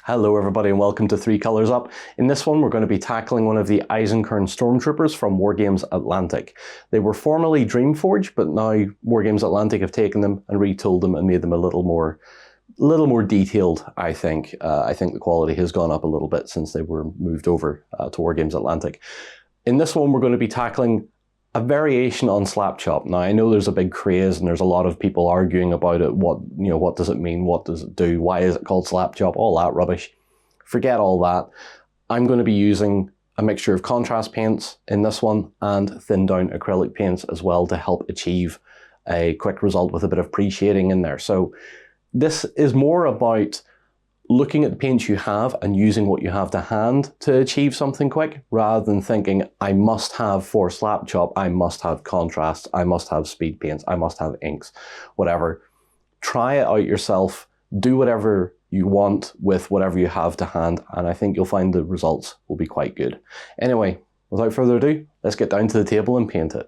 Hello everybody and welcome to 3 Colors Up. In this one we're going to be tackling one of the Eisenkern Stormtroopers from Wargames Atlantic. They were formerly Dreamforge, but now Wargames Atlantic have taken them and retooled them and made them a little more detailed, I think. I think the quality has gone up a little bit since they were moved over to Wargames Atlantic. In this one we're going to be tackling a variation on Slapchop. Now I know there's a big craze and there's a lot of people arguing about it. What does it mean? What does it do? Why is it called Slapchop? All that rubbish. Forget all that. I'm going to be using a mixture of contrast paints in this one and thin down acrylic paints as well to help achieve a quick result with a bit of pre-shading in there. So this is more about looking at the paints you have and using what you have to hand to achieve something quick, rather than thinking, I must have for Slapchop, I must have contrast, I must have speed paints, I must have inks, whatever. Try it out yourself, do whatever you want with whatever you have to hand, and I think you'll find the results will be quite good. Anyway, without further ado, let's get down to the table and paint it.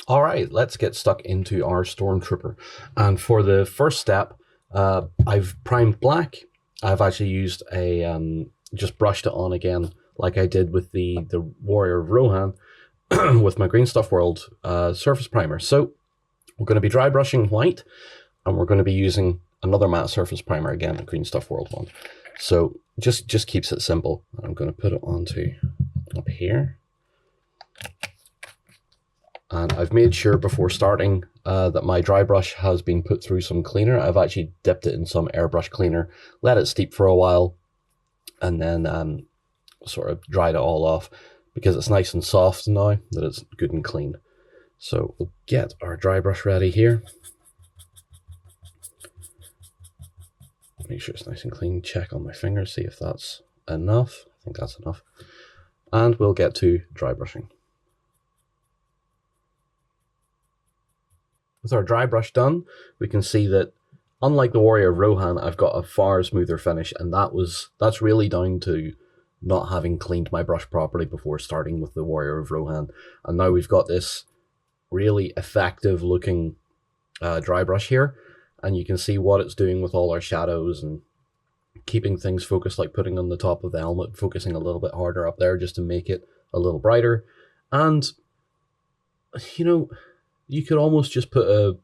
All right, let's get stuck into our Stormtrooper. And for the first step, I've primed black. I've actually used a, just brushed it on again, like I did with the Warrior of Rohan with my Green Stuff World surface primer. So we're going to be dry brushing white, and we're going to be using another matte surface primer again, the Green Stuff World one. So just keeps it simple. I'm going to put it onto up here. And I've made sure before starting that my dry brush has been put through some cleaner. I've actually dipped it in some airbrush cleaner, let it steep for a while, and then sort of dried it all off because it's nice and soft now that it's good and clean. So we'll get our dry brush ready here. Make sure it's nice and clean. Check on my finger, see if that's enough. I think that's enough. And we'll get to dry brushing. With our dry brush done, we can see that unlike the Warrior of Rohan, I've got a far smoother finish, and that's really down to not having cleaned my brush properly before starting with the Warrior of Rohan. And now we've got this really effective looking dry brush here, and you can see what it's doing with all our shadows and keeping things focused, like putting on the top of the helmet, focusing a little bit harder up there just to make it a little brighter. And, you know, you could almost just put a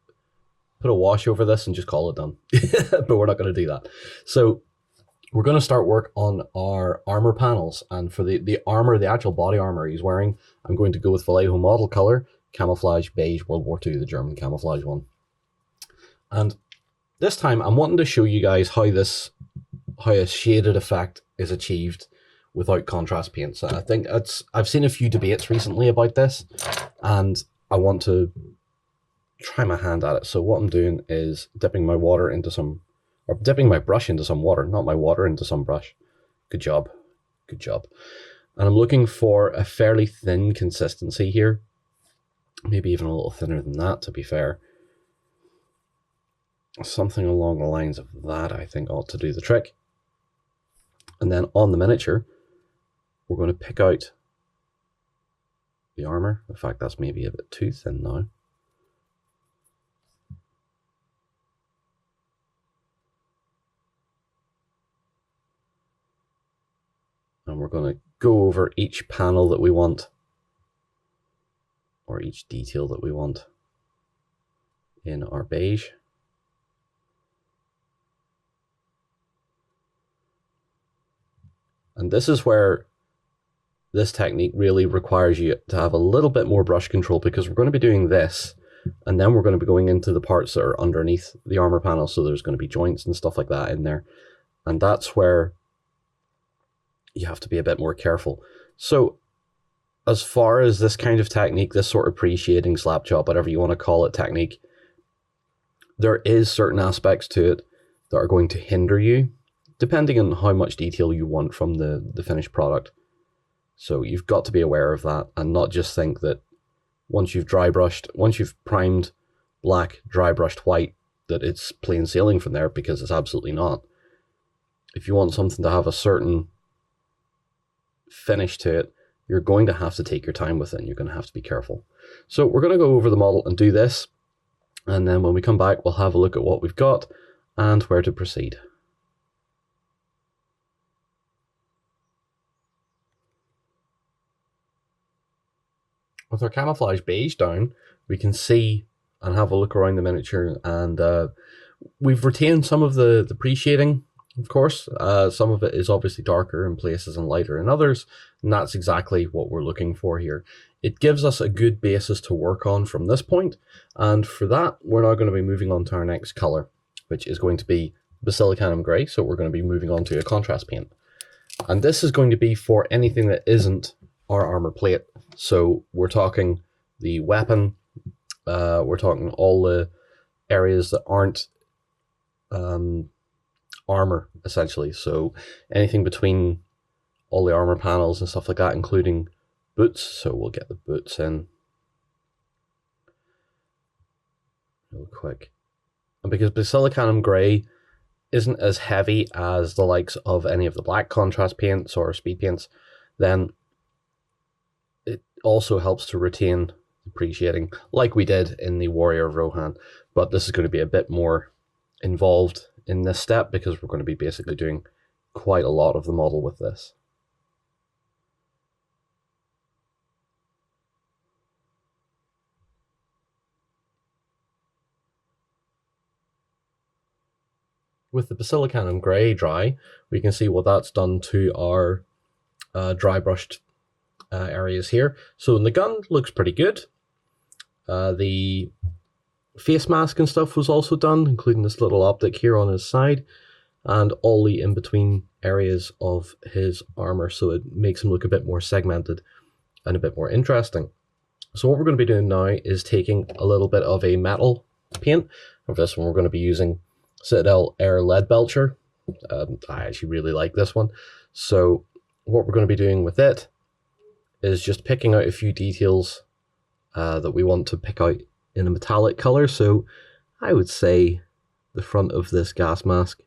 wash over this and just call it done. But we're not going to do that. So we're going to start work on our armor panels. And for the armor, the actual body armor he's wearing, I'm going to go with Vallejo model color, camouflage beige, World War II, the German camouflage one. And this time I'm wanting to show you guys how a shaded effect is achieved without contrast paints. I think I've seen a few debates recently about this, and I want to try my hand at it. So what I'm doing is dipping my brush into some water, not my water into some brush. Good job. Good job. And I'm looking for a fairly thin consistency here. Maybe even a little thinner than that, to be fair. Something along the lines of that, I think, ought to do the trick. And then on the miniature, we're going to pick out the armor. In fact, that's maybe a bit too thin now. And we're going to go over each panel that we want, or each detail that we want in our beige. And this is where this technique really requires you to have a little bit more brush control, because we're going to be doing this, and then we're going to be going into the parts that are underneath the armor panel, so there's going to be joints and stuff like that in there. And that's where you have to be a bit more careful. So as far as this kind of technique, this sort of pre-shading, Slapchop, whatever you want to call it, technique, there is certain aspects to it that are going to hinder you, depending on how much detail you want from the finished product. So you've got to be aware of that, and not just think that once you've primed black, dry brushed white, that it's plain sailing from there, because it's absolutely not. If you want something to have a certain finish to it, you're going to have to take your time with it, and you're going to have to be careful. So we're going to go over the model and do this, and then when we come back, we'll have a look at what we've got and where to proceed. With our camouflage beige down, we can see and have a look around the miniature, and we've retained some of the pre-shading, of course. Some of it is obviously darker in places and lighter in others, and that's exactly what we're looking for here. It gives us a good basis to work on from this point, and for that, we're now going to be moving on to our next color, which is going to be basilicanum gray, so we're going to be moving on to a contrast paint. And this is going to be for anything that isn't our armor plate. So we're talking the weapon, we're talking all the areas that aren't armor, essentially. So anything between all the armor panels and stuff like that, including boots. So we'll get the boots in real quick. And because basilicanum gray isn't as heavy as the likes of any of the black contrast paints or speed paints, then it also helps to retain the pre-shading like we did in the Warrior of Rohan. But this is going to be a bit more involved in this step because we're going to be basically doing quite a lot of the model with this. With the basilicanum grey dry, we can see what that's done to our dry brushed areas here. So the gun looks pretty good. The face mask and stuff was also done, including this little optic here on his side, and all the in-between areas of his armor, so it makes him look a bit more segmented and a bit more interesting. So what we're going to be doing now is taking a little bit of a metal paint. For this one, we're going to be using Citadel Air leadbelcher. I actually really like this one. So what we're going to be doing with it is just picking out a few details that we want to pick out in a metallic color. So I would say the front of this gas mask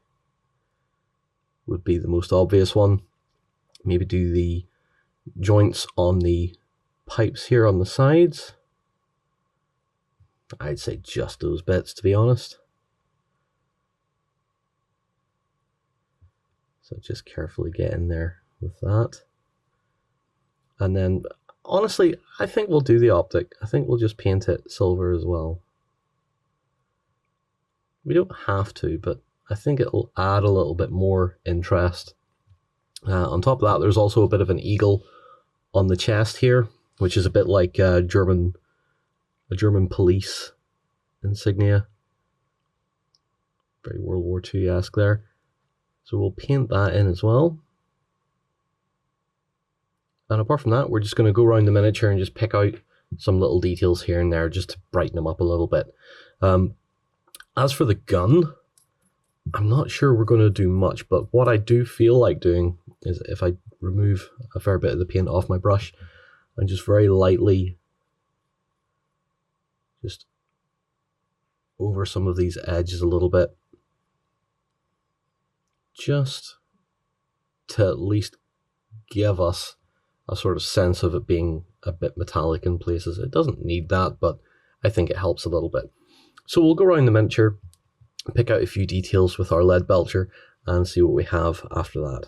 would be the most obvious one. Maybe do the joints on the pipes here on the sides. I'd say just those bits, to be honest. So just carefully get in there with that. And then, honestly, I think we'll do the optic. I think we'll just paint it silver as well. We don't have to, but I think it'll add a little bit more interest. On top of that, there's also a bit of an eagle on the chest here, which is a bit like a German police insignia. Very World War II-esque there. So we'll paint that in as well. And apart from that, we're just going to go around the miniature and just pick out some little details here and there just to brighten them up a little bit. As for the gun, I'm not sure we're going to do much, but what I do feel like doing is if I remove a fair bit of the paint off my brush and just very lightly just over some of these edges a little bit, just to at least give us a sort of sense of it being a bit metallic in places. It doesn't need that, but I think it helps a little bit. So we'll go around the miniature, pick out a few details with our leadbelcher, and see what we have after that.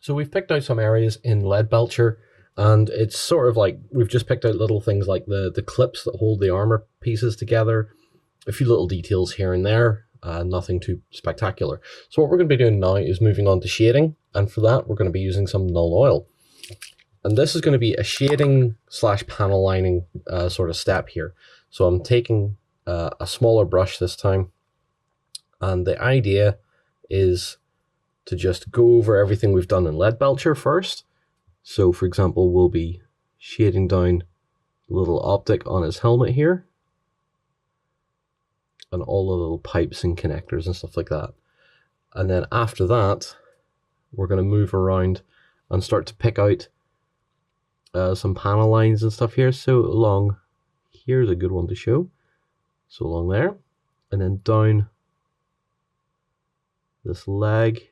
So we've picked out some areas in leadbelcher, and it's sort of like we've just picked out little things like the clips that hold the armor pieces together, a few little details here and there, nothing too spectacular. So what we're going to be doing now is moving on to shading, and for that we're going to be using some nuln oil. And this is going to be a shading / panel lining sort of step here. So I'm taking a smaller brush this time, and the idea is to just go over everything we've done in leadbelcher first. So for example, we'll be shading down the little optic on his helmet here, and all the little pipes and connectors and stuff like that. And then after that, we're going to move around and start to pick out some panel lines and stuff here. So along here's a good one to show. So along there, and then down this leg.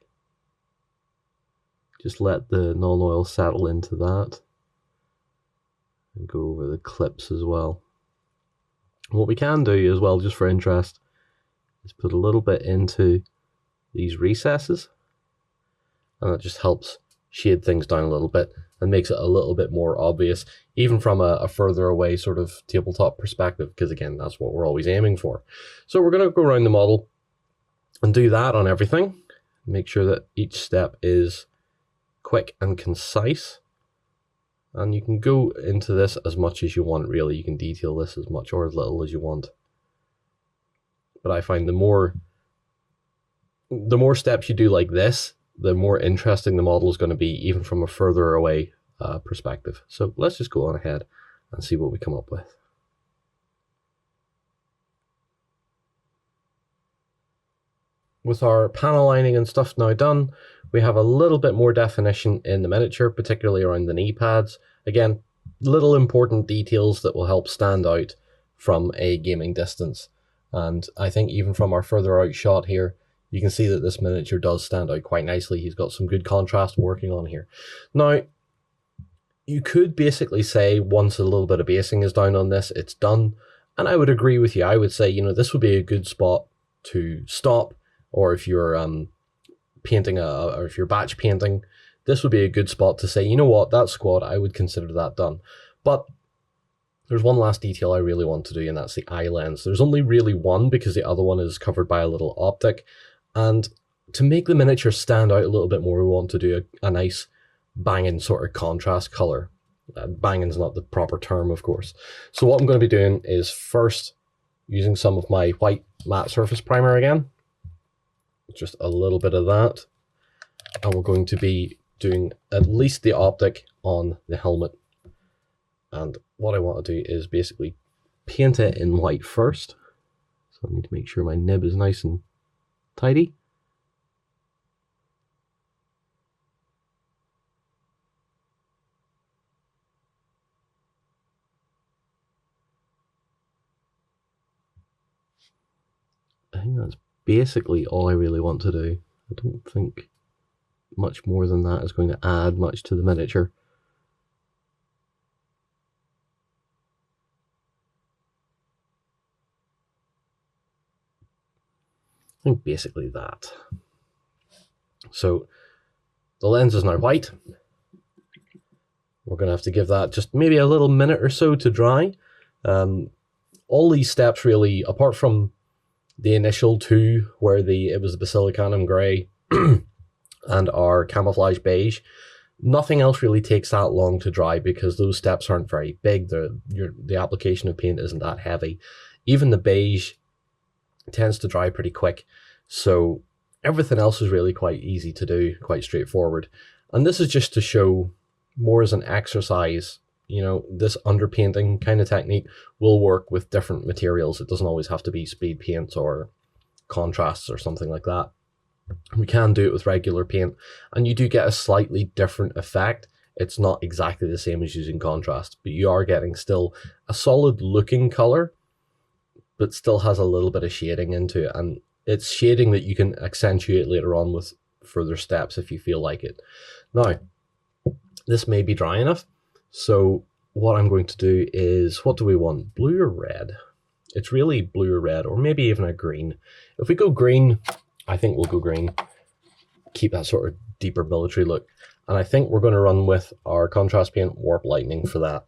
Just let the nuln oil settle into that and go over the clips as well. What we can do as well, just for interest, is put a little bit into these recesses and that just helps shade things down a little bit and makes it a little bit more obvious, even from a further away sort of tabletop perspective, because again, that's what we're always aiming for. So we're going to go around the model and do that on everything. Make sure that each step is quick and concise. And you can go into this as much as you want, really. You can detail this as much or as little as you want. But I find the more steps you do like this, the more interesting the model is going to be, even from a further away perspective. So let's just go on ahead and see what we come up with. With our panel lining and stuff now done, we have a little bit more definition in the miniature, particularly around the knee pads. Again, little important details that will help stand out from a gaming distance. And I think even from our further out shot here, you can see that this miniature does stand out quite nicely. He's got some good contrast working on here. Now, you could basically say once a little bit of basing is down on this, it's done. And I would agree with you. I would say, you know, this would be a good spot to stop. Or if you're painting or if you're batch painting, this would be a good spot to say, you know what, that squad, I would consider that done. But there's one last detail I really want to do, and that's the eye lens. There's only really one because the other one is covered by a little optic. And to make the miniature stand out a little bit more, we want to do a nice banging sort of contrast color. Banging's not the proper term, of course. So what I'm going to be doing is first using some of my white matte surface primer again. Just a little bit of that, and we're going to be doing at least the optic on the helmet. And what I want to do is basically paint it in white first. So I need to make sure my nib is nice and tidy. I think that's basically all I really want to do. I don't think much more than that is going to add much to the miniature. I think basically that. So the lens is now white. We're going to have to give that just maybe a little minute or so to dry. All these steps really, apart from the initial two where it was the basilicanum grey and our camouflage beige, nothing else really takes that long to dry because those steps aren't very big. The application of paint isn't that heavy. Even the beige tends to dry pretty quick. So everything else is really quite easy to do, quite straightforward. And this is just to show more as an exercise. You know, this underpainting kind of technique will work with different materials. It doesn't always have to be speed paints or contrasts or something like that. We can do it with regular paint, and you do get a slightly different effect. It's not exactly the same as using contrast, but you are getting still a solid looking color, but still has a little bit of shading into it. And it's shading that you can accentuate later on with further steps if you feel like it. Now, this may be dry enough. So what I'm going to do is, what do we want? Blue or red? It's really blue or red, or maybe even a green. If we go green, I think we'll go green. Keep that sort of deeper military look. And I think we're going to run with our contrast paint, Warp Lightning, for that.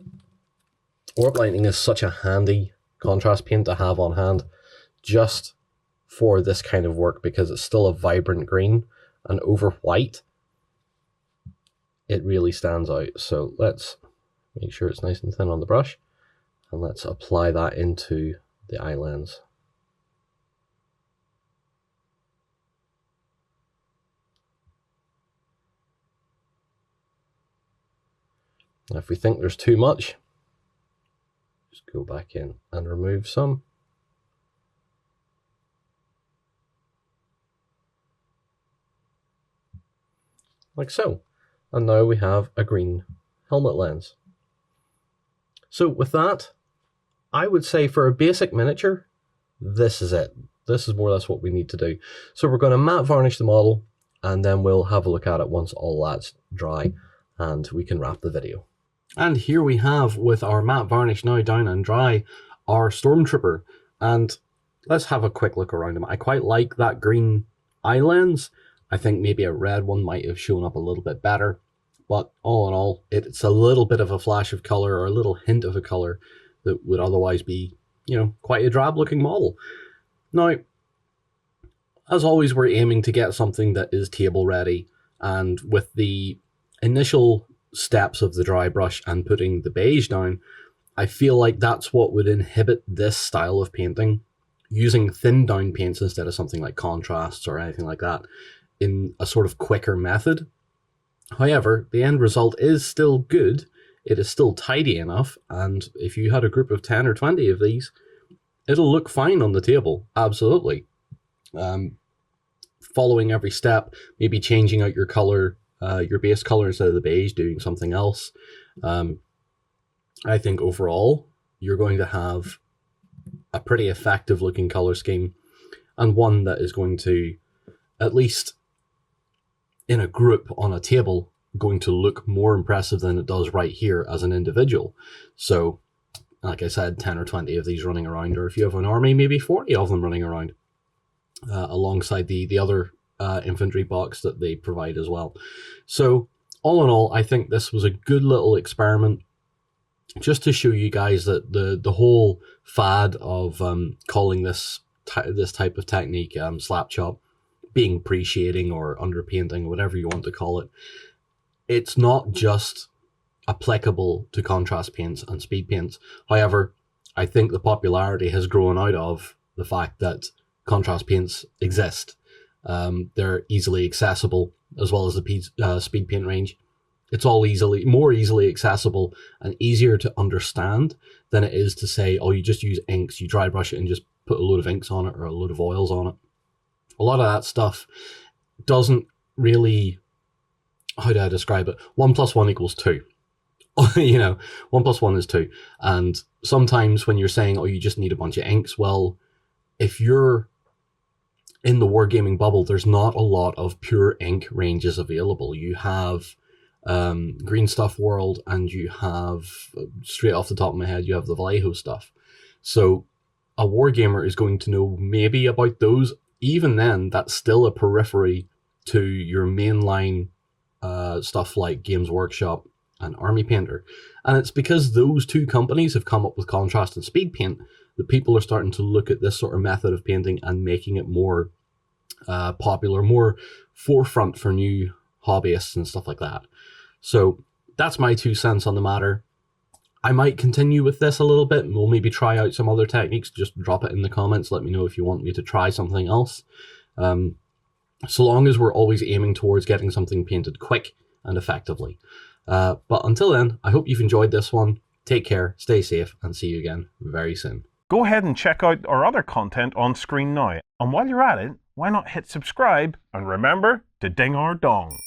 Warp Lightning is such a handy contrast paint to have on hand just for this kind of work because it's still a vibrant green, and over white, it really stands out. So let's make sure it's nice and thin on the brush, and let's apply that into the eye lens. Now, if we think there's too much, just go back in and remove some. Like so. And now we have a green helmet lens. So with that, I would say for a basic miniature, this is it. This is more or less what we need to do. So we're going to matte varnish the model, and then we'll have a look at it once all that's dry, and we can wrap the video. And here we have, with our matte varnish now down and dry, our Stormtrooper. And let's have a quick look around him. I quite like that green eye lens. I think maybe a red one might have shown up a little bit better. But all in all, it's a little bit of a flash of color, or a little hint of a color that would otherwise be, you know, quite a drab looking model. Now, as always, we're aiming to get something that is table ready, and with the initial steps of the dry brush and putting the beige down, I feel like that's what would inhibit this style of painting, using thin down paints instead of something like contrasts or anything like that in a sort of quicker method. However, the end result is still good, it is still tidy enough, and if you had a group of 10 or 20 of these, it'll look fine on the table, absolutely. Following every step, maybe changing out your color, your base color instead of the beige, doing something else. I think overall, you're going to have a pretty effective looking color scheme, and one that is going to, at least in a group on a table, going to look more impressive than it does right here as an individual. So, like I said, 10 or 20 of these running around, or if you have an army, maybe 40 of them running around, alongside the other infantry box that they provide as well. So, all in all, I think this was a good little experiment, just to show you guys that the whole fad of calling this type of technique slap chop, being pre-shading or underpainting, whatever you want to call it, it's not just applicable to contrast paints and speed paints. However, I think the popularity has grown out of the fact that contrast paints exist. They're easily accessible, as well as the speed paint range. It's all more easily accessible and easier to understand than it is to say, oh, you just use inks, you dry brush it and just put a load of inks on it or a load of oils on it. A lot of that stuff doesn't really, how do I describe it? 1 + 1 = 2. You know, 1 + 1 is 2. And sometimes when you're saying, oh, you just need a bunch of inks, well, if you're in the wargaming bubble, there's not a lot of pure ink ranges available. You have Green Stuff World, and you have, straight off the top of my head, you have the Vallejo stuff. So a wargamer is going to know maybe about those. Even then, that's still a periphery to your mainline stuff like Games Workshop and Army Painter. And it's because those two companies have come up with contrast and speed paint that people are starting to look at this sort of method of painting and making it more popular, more forefront for new hobbyists and stuff like that. So that's my 2 cents on the matter. I might continue with this a little bit. We'll maybe try out some other techniques. Just drop it in the comments. Let me know if you want me to try something else. So long as we're always aiming towards getting something painted quick and effectively. But until then, I hope you've enjoyed this one. Take care, stay safe, and see you again very soon. Go ahead and check out our other content on screen now. And while you're at it, why not hit subscribe and remember to ding our dong.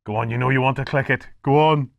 Go on, you know you want to click it. Go on.